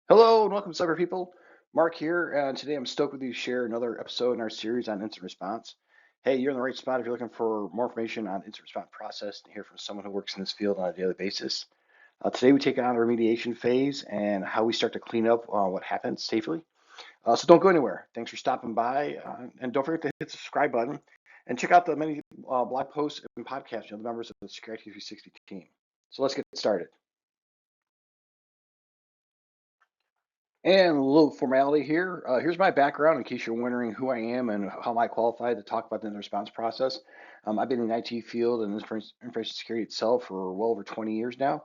Hello and welcome, cyber people. Mark here, and today I'm stoked with you to share another episode in our series on incident response. Hey, you're in the right spot if you're looking for more information on incident response process and hear from someone who works in this field on a daily basis. Today we take on the remediation phase and how we start to clean up what happens safely. So don't go anywhere. Thanks for stopping by, and don't forget to hit the subscribe button and check out the many blog posts and podcasts from the members of the Security 360 team. So let's get started. And a little formality here. Here's my background in case you're wondering who I am and how I qualify to talk about the incident response process. I've been in the IT field and information security itself for well over 20 years now.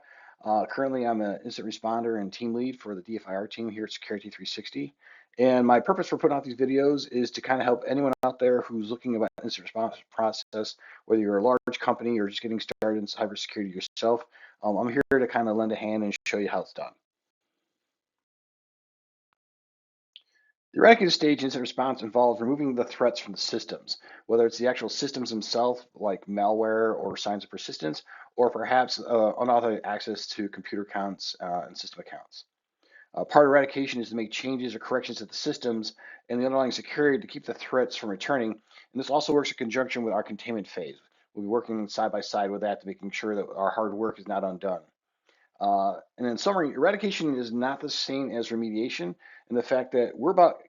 Currently, I'm an incident responder and team lead for the DFIR team here at Security 360. And my purpose for putting out these videos is to kind of help anyone out there who's looking about incident response process, whether you're a large company or just getting started in cybersecurity yourself. I'm here to kind of lend a hand and show you how it's done. The eradication stage incident response involves removing the threats from the systems, whether it's the actual systems themselves, like malware or signs of persistence, or perhaps unauthorized access to computer accounts and system accounts. Part of eradication is to make changes or corrections to the systems and the underlying security to keep the threats from returning. And this also works in conjunction with our containment phase. We'll be working side by side with that to making sure that our hard work is not undone. And in summary, eradication is not the same as remediation, and the fact that we're about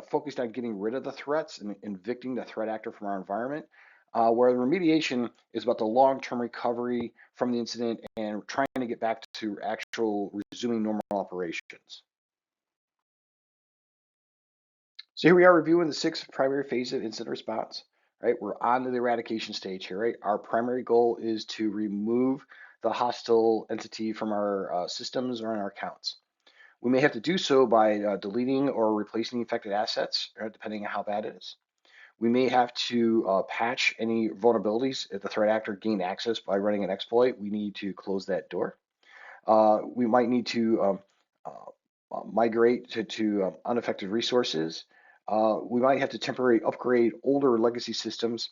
focused on getting rid of the threats and evicting the threat actor from our environment, where the remediation is about the long-term recovery from the incident and trying to get back to actual resuming normal operations. So here we are reviewing the 6 primary phases of incident response. Right, we're on to the eradication stage here. Right, our primary goal is to remove the hostile entity from our systems or in our accounts. We may have to do so by deleting or replacing affected assets, depending on how bad it is. We may have to patch any vulnerabilities. If the threat actor gained access by running an exploit, we need to close that door. We might need to migrate to unaffected resources. We might have to temporarily upgrade older legacy systems.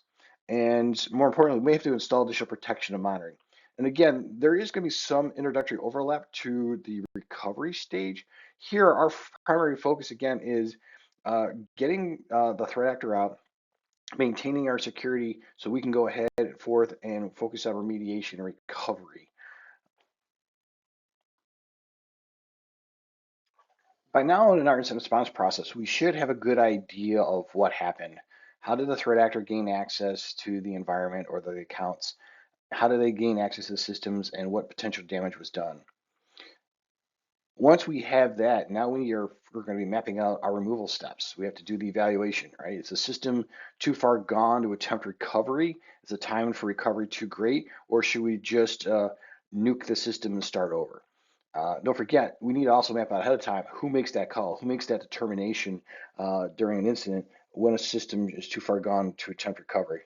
And more importantly, we may have to install additional protection and monitoring. And again, there is going to be some introductory overlap to the recovery stage. Here, our primary focus again is getting the threat actor out, maintaining our security so we can go ahead and forth and focus on remediation and recovery. By now in our incident response process, we should have a good idea of what happened. How did the threat actor gain access to the environment or the accounts? How did they gain access to the systems and what potential damage was done? Once we have that, now we're going to be mapping out our removal steps. We have to do the evaluation, right? Is the system too far gone to attempt recovery? Is the time for recovery too great? Or should we just nuke the system and start over? Don't forget, we need to also map out ahead of time who makes that call, who makes that determination during an incident when a system is too far gone to attempt recovery.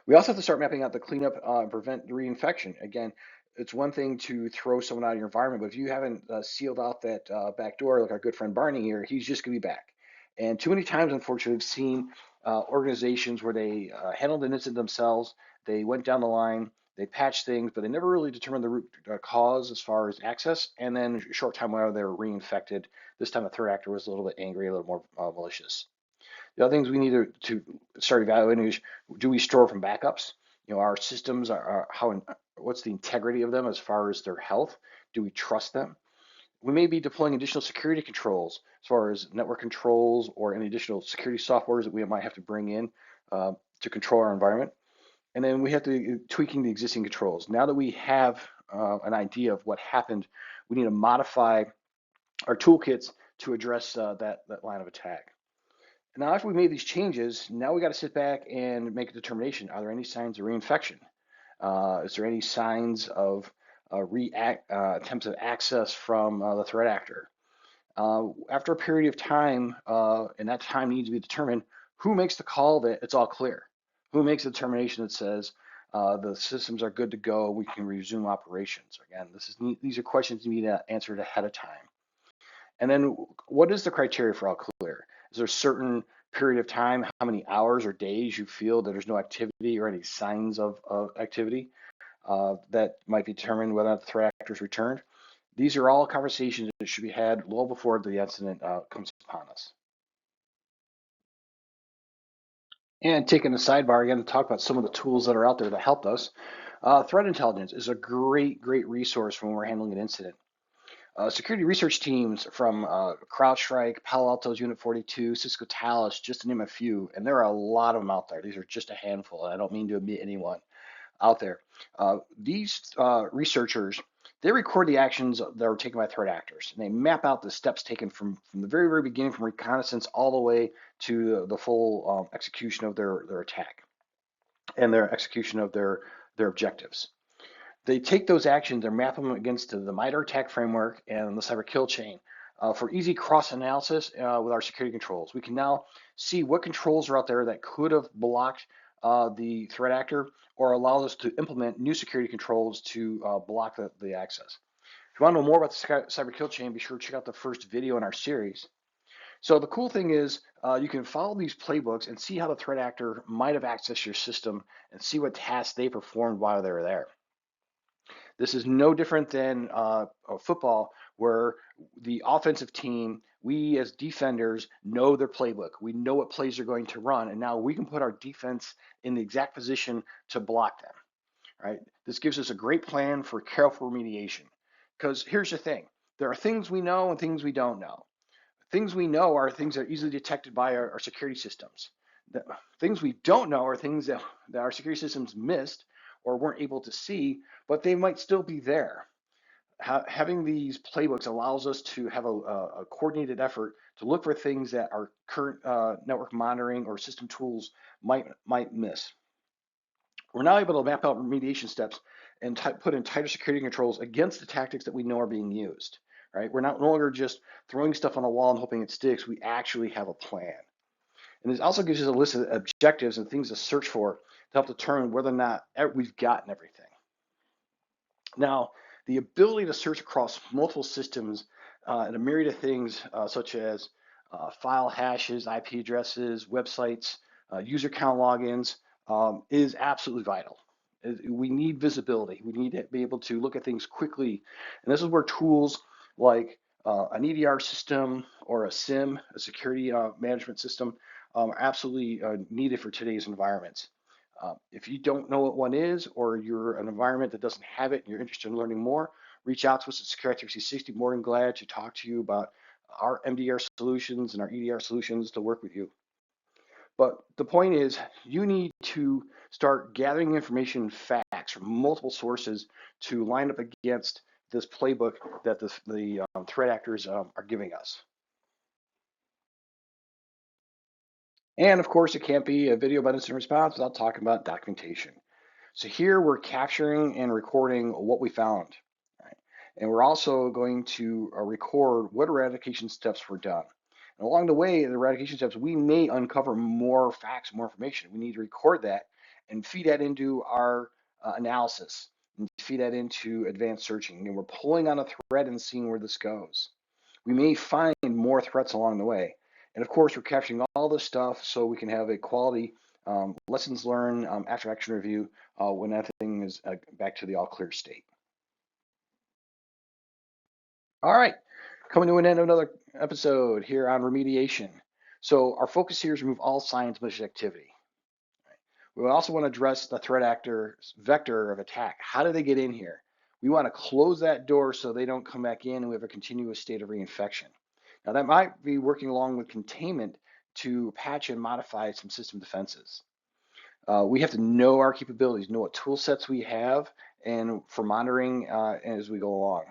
We also have to start mapping out the cleanup and prevent reinfection. Again, it's one thing to throw someone out of your environment, but if you haven't sealed out that back door, like our good friend Barney here, he's just going to be back. And too many times, unfortunately, we've seen organizations where they handled an incident themselves, they went down the line, they patched things, but they never really determined the root cause as far as access. And then a short time later, they were reinfected. This time, the threat actor was a little bit angry, a little more malicious. The other things we need to start evaluating is, do we store from backups? You know, our systems are what's the integrity of them as far as their health? Do we trust them? We may be deploying additional security controls as far as network controls or any additional security softwares that we might have to bring in to control our environment. And then we have to tweaking the existing controls. Now that we have an idea of what happened, we need to modify our toolkits to address that line of attack. Now, after we made these changes, now we got to sit back and make a determination. Are there any signs of reinfection? Is there any signs of attempts of access from the threat actor? After a period of time, and that time needs to be determined, who makes the call that it's all clear? Who makes the determination that says the systems are good to go, we can resume operations? Again, these are questions you need to answer ahead of time. And then what is the criteria for all clear? Is there certain period of time, how many hours or days you feel that there's no activity or any signs of activity that might be determined whether or not the threat actor is returned. These are all conversations that should be had well before the incident comes upon us. And taking a sidebar again to talk about some of the tools that are out there that helped us. Threat intelligence is a great resource when we're handling an incident. Security research teams from CrowdStrike, Palo Alto's Unit 42, Cisco Talos, just to name a few, and there are a lot of them out there. These are just a handful. I don't mean to omit anyone out there. These researchers, they record the actions that are taken by threat actors, and they map out the steps taken from the very beginning, from reconnaissance all the way to the full execution of their attack and their execution of their objectives. They take those actions and map them against the MITRE ATT&CK framework and the cyber kill chain. For easy cross analysis with our security controls, we can now see what controls are out there that could have blocked the threat actor or allows us to implement new security controls to block the access. If you want to know more about the cyber kill chain, be sure to check out the first video in our series. So the cool thing is you can follow these playbooks and see how the threat actor might have accessed your system and see what tasks they performed while they were there. This is no different than football, where the offensive team, we as defenders know their playbook. We know what plays they're going to run, and now we can put our defense in the exact position to block them. Right? This gives us a great plan for careful remediation. Because here's the thing: there are things we know and things we don't know. Things we know are things that are easily detected by our security systems. The things we don't know are things that our security systems missed or weren't able to see, but they might still be there. Having these playbooks allows us to have a coordinated effort to look for things that our current network monitoring or system tools might miss. We're now able to map out remediation steps and put in tighter security controls against the tactics that we know are being used. Right? We're not no longer just throwing stuff on a wall and hoping it sticks. We actually have a plan. And this also gives us a list of objectives and things to search for to help determine whether or not we've gotten everything. Now, the ability to search across multiple systems and a myriad of things such as file hashes, IP addresses, websites, user count logins is absolutely vital. We need visibility. We need to be able to look at things quickly. And this is where tools like an EDR system or a SIM, a security management system, are absolutely needed for today's environments. If you don't know what one is, or you're an environment that doesn't have it and you're interested in learning more, reach out to us at Security 360. More than glad to talk to you about our MDR solutions and our EDR solutions to work with you. But the point is, you need to start gathering information, facts from multiple sources to line up against this playbook that the threat actors are giving us. And of course, it can't be a video about incident response without talking about documentation. So here we're capturing and recording what we found. Right? And we're also going to record what eradication steps were done. And along the way, the eradication steps, we may uncover more facts, more information. We need to record that and feed that into our analysis and feed that into advanced searching. And we're pulling on a thread and seeing where this goes. We may find more threats along the way. And of course, we're capturing all this stuff so we can have a quality lessons learned after action review when everything is back to the all clear state. All right, coming to an end of another episode here on remediation. So our focus here is remove all signs of malicious activity. We also want to address the threat actor's vector of attack. How do they get in here? We want to close that door so they don't come back in and we have a continuous state of reinfection. Now that might be working along with containment to patch and modify some system defenses. We have to know our capabilities, know what tool sets we have, and for monitoring as we go along.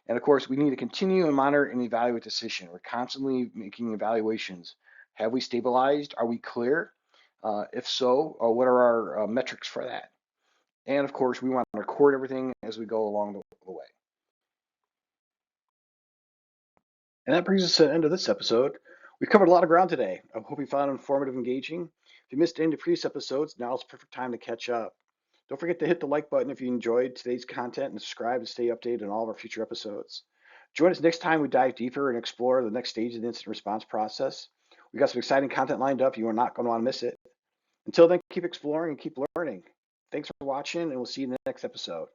And of course, we need to continue and monitor and evaluate the situation. We're constantly making evaluations. Have we stabilized? Are we clear? If so, what are our metrics for that? And of course, we want to record everything as we go along the way. And that brings us to the end of this episode. We've covered a lot of ground today. I hope you found it informative, engaging. If you missed any of the previous episodes, now's the perfect time to catch up. Don't forget to hit the like button if you enjoyed today's content and subscribe to stay updated on all of our future episodes. Join us next time we dive deeper and explore the next stage of the incident response process. We've got some exciting content lined up. You are not going to want to miss it. Until then, keep exploring and keep learning. Thanks for watching, and we'll see you in the next episode.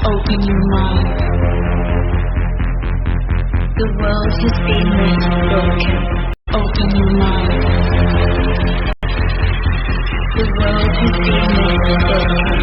Open your mind. The world has been made broken. Open your mind. The world has been made broken.